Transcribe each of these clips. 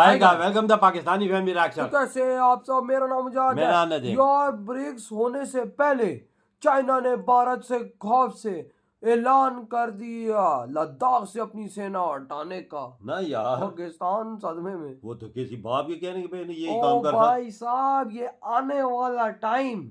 आएगा। Welcome the Pakistani family reaction. कैसे आप सब, मेरा नाम मुजाहिद मेरा नाम नदीम। यार, ब्रिक्स होने से पहले चाइना ने भारत से खौफ से ऐलान कर दिया लद्दाख से अपनी सेना हटाने का। ना यार, पाकिस्तान सदमे में। वो तो किसी बाप के कहने पे नहीं यही ओ काम कर रहा। भाई साहब, ये आने वाला टाइम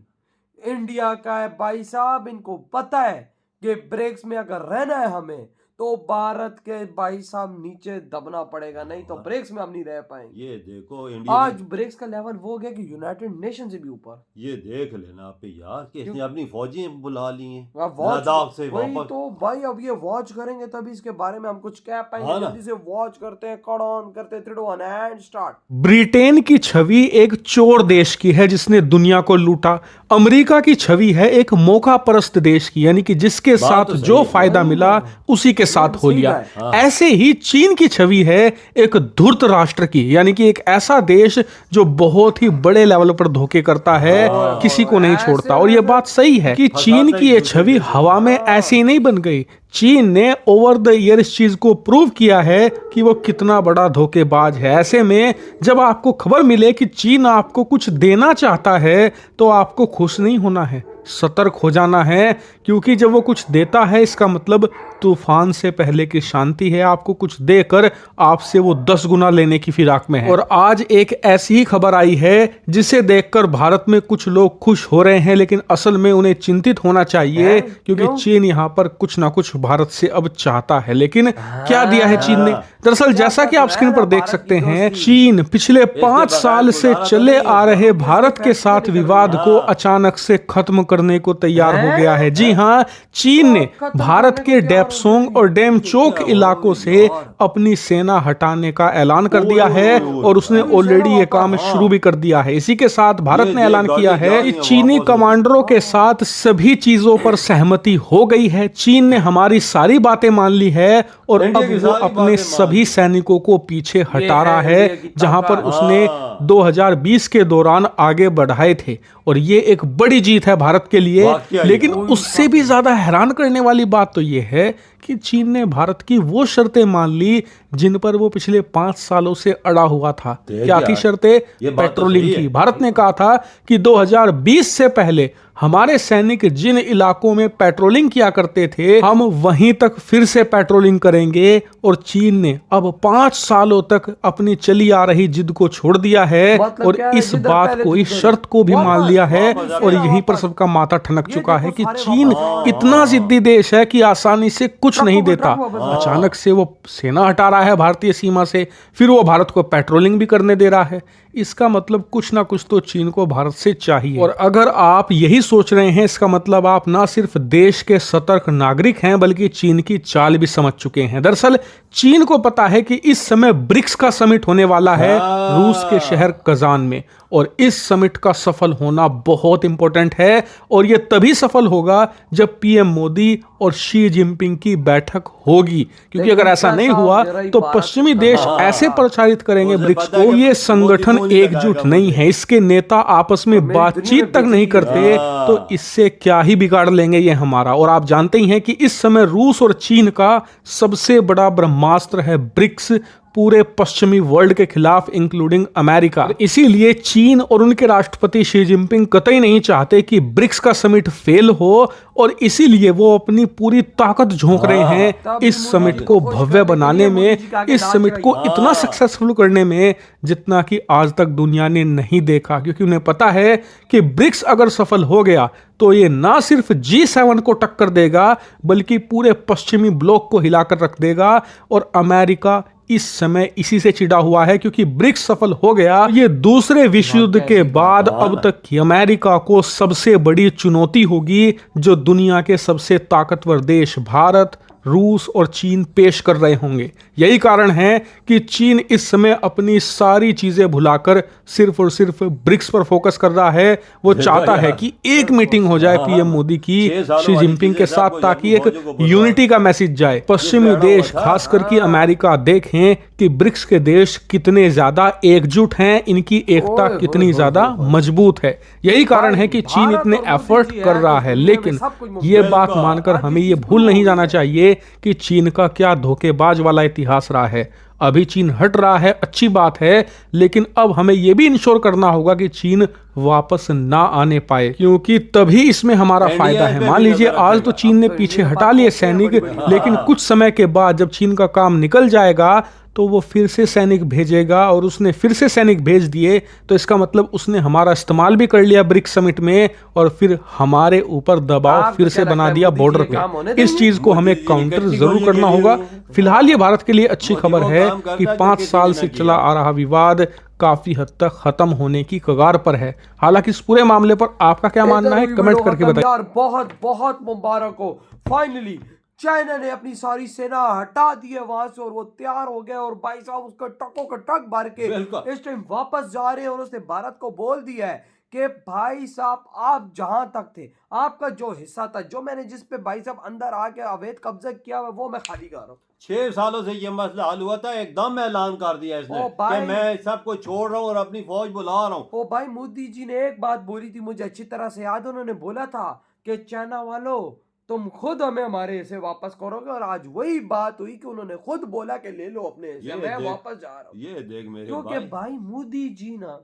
इंडिया का है भाई साहब। इनको पता है कि ब्रिक्स में अगर रहना है हमें तो भारत के भाई साहब नीचे दबना पड़ेगा, नहीं तो ब्रिक्स में हम नहीं रह पाएंगे। ये देखो इंडिया आज ब्रिक्स का लेवल वो हो गया कि यूनाइटेड नेशन से भी ऊपर। ये देख लेना आप पे यार कि इसने अपनी फौजी बुला ली हैं वॉच लद्दाख से वही वापस। तो भाई, अब ये वॉच करेंगे तभी इसके बारे में हम कुछ कह पाएंगे। हाँ ना। जल्दी से वॉच करते हैं, कट ऑन करते हैं, 3 2 1 एंड स्टार्ट। ब्रिटेन की छवि एक चोर देश की है जिसने दुनिया को लूटा। अमेरिका की छवि है एक मौका परस्त देश की, यानी कि जिसके साथ तो सही जो है। फायदा मिला उसी के साथ हो सही लिया। है। हाँ। ऐसे ही चीन की छवि है एक धूर्त राष्ट्र की, यानी कि एक ऐसा देश जो बहुत ही बड़े लेवल पर धोखे करता है, किसी को नहीं छोड़ता। और ये बात सही है कि चीन की ये छवि हवा में ऐसे ही नहीं बन गई। चीन ने ओवर द ईयर इस चीज को प्रूव किया है कि वो कितना बड़ा धोखेबाज है। ऐसे में जब आपको खबर मिले कि चीन आपको कुछ देना चाहता है तो आपको खुश नहीं होना है, सतर्क हो जाना है, क्योंकि जब वो कुछ देता है इसका मतलब तूफान से पहले की शांति है। आपको कुछ देकर आपसे वो 10 गुना लेने की फिराक में है। और आज एक ऐसी ही खबर आई है जिसे देखकर भारत में कुछ लोग खुश हो रहे हैं, लेकिन असल में उन्हें चिंतित होना चाहिए, क्योंकि चीन यहाँ पर कुछ ना कुछ भारत से अब चाहता है। लेकिन क्या दिया है चीन ने? दरअसल जैसा कि आप स्क्रीन पर देख सकते हैं, चीन पिछले 5 साल से चले आ रहे भारत के साथ विवाद को अचानक से खत्म करने को तैयार हो गया है। जी हाँ, चीन ने भारत के डेपसोंग और डेमचोक इलाकों से अपनी सेना हटाने का ऐलान कर दिया है और उसने ऑलरेडी ये काम शुरू भी कर दिया है। इसी के साथ भारत ने ऐलान किया है कि चीनी कमांडरों के साथ सभी चीजों पर सहमति हो गई है। चीन ने हमारी सारी बातें मान ली है और अब वो अपने सभी सैनिकों को पीछे हटा रहा है जहां पर उसने 2020 के दौरान आगे बढ़ाए थे। और ये एक बड़ी जीत है भारत के लिए। लेकिन उससे भी ज्यादा हैरान करने वाली बात तो ये है कि चीन ने भारत की वो शर्तें मान ली जिन पर वो पिछले 5 सालों से अड़ा हुआ था। क्या थी शर्तें? पेट्रोलिंग की। भारत ने कहा था कि 2020 से पहले हमारे सैनिक जिन इलाकों में पेट्रोलिंग किया करते थे हम वहीं तक फिर से पेट्रोलिंग करेंगे। और चीन ने अब 5 सालों तक अपनी चली आ रही जिद को छोड़ दिया है और इस बात को, इस शर्त को भी मान लिया है। और यहीं पर सबका माथा ठनक चुका है कि चीन इतना जिद्दी देश है कि आसानी से कुछ नहीं देता। अचानक से वो सेना हटा रहा है भारतीय सीमा से, फिर वो भारत को पेट्रोलिंग भी करने दे रहा है। इसका मतलब कुछ ना कुछ तो चीन को भारत से चाहिए। और अगर आप यही सोच रहे हैं, इसका मतलब आप ना सिर्फ देश के सतर्क नागरिक हैं बल्कि चीन की चाल भी समझ चुके हैं। दरअसल चीन को पता है कि इस समय ब्रिक्स का समिट होने वाला है रूस के शहर कजान में, और इस समिट का सफल होना बहुत इंपॉर्टेंट है। और यह तभी सफल होगा जब पीएम मोदी और शी जिनपिंग की बैठक होगी, क्योंकि अगर ऐसा नहीं हुआ तो पश्चिमी देश ऐसे प्रचारित करेंगे ब्रिक्स को ये संगठन एकजुट नहीं है, इसके नेता आपस में बातचीत तक नहीं करते, तो इससे क्या ही बिगाड़ लेंगे ये हमारा। और आप जानते ही हैं कि इस समय रूस और चीन का सबसे बड़ा ब्रह्मास्त्र है ब्रिक्स, पूरे पश्चिमी वर्ल्ड के खिलाफ इंक्लूडिंग अमेरिका। इसीलिए चीन और उनके राष्ट्रपति शी जिनपिंग कतई नहीं चाहते कि ब्रिक्स का समिट फेल हो, और इसीलिए वो अपनी पूरी ताकत झोंक रहे हैं इस समिट को भव्य बनाने में, इस समिट को इतना सक्सेसफुल करने में जितना कि आज तक दुनिया ने नहीं देखा। क्योंकि उन्हें पता है कि ब्रिक्स अगर सफल हो गया तो ये ना सिर्फ G7 को टक्कर देगा बल्कि पूरे पश्चिमी ब्लॉक को हिलाकर रख देगा। और अमेरिका इस समय इसी से चिढ़ा हुआ है, क्योंकि ब्रिक्स सफल हो गया। ये दूसरे विश्व युद्ध के बाद अब तक की अमेरिका को सबसे बड़ी चुनौती होगी जो दुनिया के सबसे ताकतवर देश भारत, रूस और चीन पेश कर रहे होंगे। यही कारण है कि चीन इस समय अपनी सारी चीजें भुलाकर सिर्फ और सिर्फ ब्रिक्स पर फोकस कर रहा है। वो चाहता है कि एक मीटिंग हो जाए पीएम मोदी की शी जिनपिंग के साथ, ताकि एक यूनिटी का मैसेज जाए। पश्चिमी देश खासकर कि अमेरिका देखें कि ब्रिक्स के देश कितने ज्यादा एकजुट हैं, इनकी एकता कितनी ज्यादा मजबूत है। यही कारण है कि चीन इतने एफर्ट कर रहा है। लेकिन ये बात मानकर हमें ये भूल नहीं जाना चाहिए कि चीन का क्या धोखेबाज वाला इतिहास रहा है। अभी चीन हट रहा है, अच्छी बात है, लेकिन अब हमें यह भी इंश्योर करना होगा कि चीन वापस ना आने पाए, क्योंकि तभी इसमें हमारा फायदा है। मान लीजिए आज तो चीन ने पीछे हटा लिए सैनिक, लेकिन कुछ समय के बाद जब चीन का काम निकल जाएगा तो वो फिर से सैनिक भेजेगा, और उसने फिर से सैनिक भेज दिए तो इसका मतलब उसने हमारा इस्तेमाल भी कर लिया ब्रिक्स समिट में, और फिर हमारे ऊपर दबाव फिर से बना दिया बॉर्डर पे। इस चीज को हमें काउंटर जरूर करना होगा। फिलहाल ये भारत के लिए अच्छी खबर है कि 5 साल से चला आ रहा विवाद काफी हद तक खत्म होने की कगार पर है। हालांकि इस पूरे मामले पर आपका क्या मानना है, कमेंट करके बताइए। यार बहुत बहुत मुबारक हो, फाइनली चाइना ने अपनी सारी सेना हटा दी है वहां से और वो तैयार हो गए, और भाई साहब उसका ट्रकों का ट्रक भर के इस टाइम वापस जा रहे हैं। और उसने भारत को बोल दिया है कि भाई साहब आप जहां तक थे, आपका जो हिस्सा था, जो मैंने जिस पे भाई साहब अंदर आके अवैध कब्जा किया हुआ, वो मैं खाली कर रहा हूँ। 6 सालों से ये मसला हल हुआ था, एकदम ऐलान कर दिया इसने कि मैं सबको छोड़ रहा हूँ और अपनी फौज बुला रहा हूँ। ओ भाई मोदी जी ने एक बात बोली थी, मुझे अच्छी तरह से याद है। उन्होंने बोला था कि चाइना वालों तुम खुद हमें हमारे हिस्से वापस करोगे, और आज वही बात हुई कि उन्होंने खुद बोला कि ले लो अपने हिस्से, मैं वापस जा रहा हूँ। ये देख मेरे क्योंकि भाई मोदी जी ना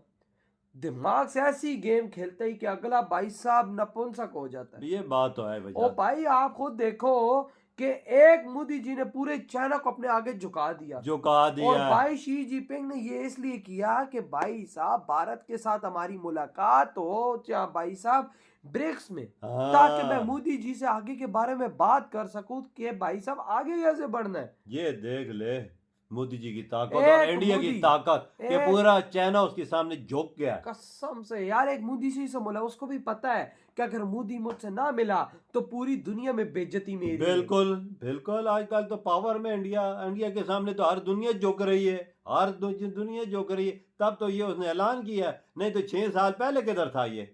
दिमाग से ऐसी गेम खेलते ही कि अगला भाई साहब नपुंसक हो जाता है। ये बात तो है ओ भाई आप खुद देखो कि एक मोदी जी ने पूरे चाइना को अपने आगे झुका दिया। और भाई शी जिनपिंग ने ये इसलिए किया कि भाई साहब भारत के साथ हमारी मुलाकात हो क्या भाई साहब ब्रिक्स में, ताकि मैं मोदी जी से आगे के बारे में बात कर सकूं कि भाई साहब आगे कैसे बढ़ना है। ये देख ले मोदी जी की ताकत और इंडिया की ताकत, ये पूरा चाइना उसके सामने झुक गया। कसम से यार, एक मोदी से बोला, उसको भी पता है कि अगर मोदी मुझसे ना मिला तो पूरी दुनिया में बेइज्जती मेरी। बिल्कुल बिल्कुल, आजकल तो पावर में इंडिया के सामने तो हर दुनिया झुक रही है, हर दुनिया झुक रही है। तब तो ये उसने ऐलान किया, नहीं तो 6 साल पहले किधर था ये?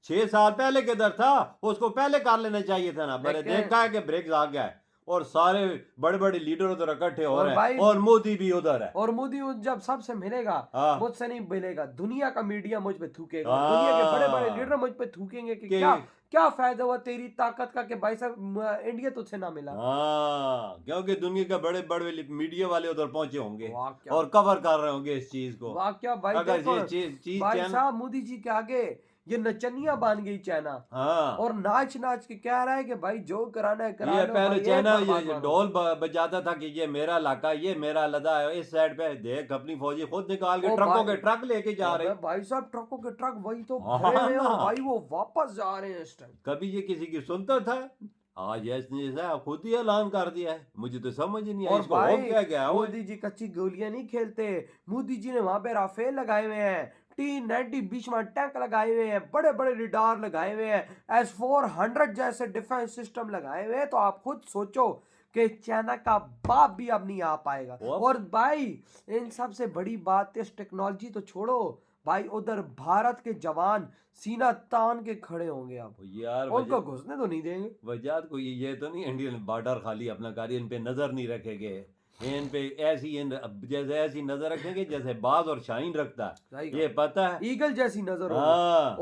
6 साल पहले किधर था? उसको पहले कर लेना चाहिए था ना। मैंने देखा है कि ब्रिक्स आ गया है और सारे बड़े बड़े लीडर उधर इकट्ठे हो रहे हैं और मोदी भी उधर है। और मोदी जब सबसे मिलेगा मुझसे नहीं मिलेगा, दुनिया का मीडिया मुझ पे थूकेगा, दुनिया के बड़े बड़े लीडर मुझ पे थूकेंगे कि क्या फायदा हुआ तेरी ताकत का कि भाई साहब इंडिया तुझसे ना मिला। क्योंकि दुनिया के बड़े बड़े मीडिया वाले उधर पहुंचे होंगे और कवर कर रहे होंगे इस चीज को। वाकया भाई, भाई साहब मोदी जी के आगे ये नचनिया बन गई चाइना। और नाच नाच के कह रहा है कि भाई जो कराना है करा लो। पहले चाइना ये ढोल बजाता था कि ये मेरा इलाका, ये मेरा लदा है, इस साइड पे देख अपनी फौजी खुद निकाल के ट्रकों के ट्रक लेके जा रहे हैं। भाई साहब ट्रकों के ट्रक वही तो भरे हैं और भाई वो वापस जा रहे हैं इस टाइम। कभी ये किसी की सुनता था? आज ऐसा खुद ही ऐलान कर दिया है, मुझे तो समझ ही नहीं आया इसको क्या। मोदी जी कच्ची गोलियां नहीं खेलते, मोदी जी ने वहां पे राफेल लगाए हुए हैं, T-90 बीचमार टैंक लगाए हुए हैं, बड़े बड़े रडार लगाए हुए हैं, S-400 जैसे डिफेंस सिस्टम लगाए हुए हैं। तो आप खुद सोचो कि चाइना का बाप भी अब नहीं आ पाएगा। और भाई इन सबसे बड़ी बात, इस टेक्नोलॉजी तो छोड़ो भाई, उधर भारत के जवान सीना तान के खड़े होंगे अब यार, उनको घुसने तो नहीं देंगे। वजह कोई ये तो नहीं इंडियन बॉर्डर खाली अपना कार्य इन पे नजर नहीं रखेंगे, इन पे जैसे ऐसी नजर रखेंगे जैसे बाज और शाहीन रखता है, ये पता है, ईगल जैसी नजर हो।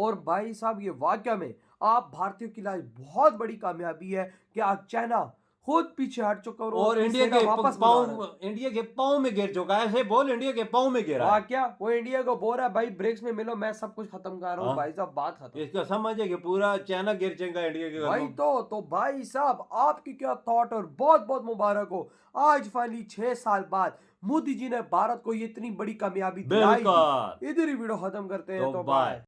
और भाई साहब ये वाकया में आप भारतीयों के लिए बहुत बड़ी कामयाबी है कि आज चाइना खुद पीछे हट चुका और इंडिया के पाँव में गिर चुका है। ऐसे बोल इंडिया के पाँव में गिरा क्या वो इंडिया को बोल रहा है भाई ब्रिक्स में मिलो, मैं सब कुछ खत्म कर रहा हूँ। भाई साहब बात खत्म, इसका समझे कि पूरा चाइना गिर जाएगा इंडिया के भाई। तो भाई साहब आपकी क्या थॉट, और बहुत बहुत मुबारक हो आज फाइनली 6 साल बाद मोदी जी ने भारत को इतनी बड़ी कामयाबी दिलाई। इधर ही वीडियो खत्म करते हैं, तो बाय।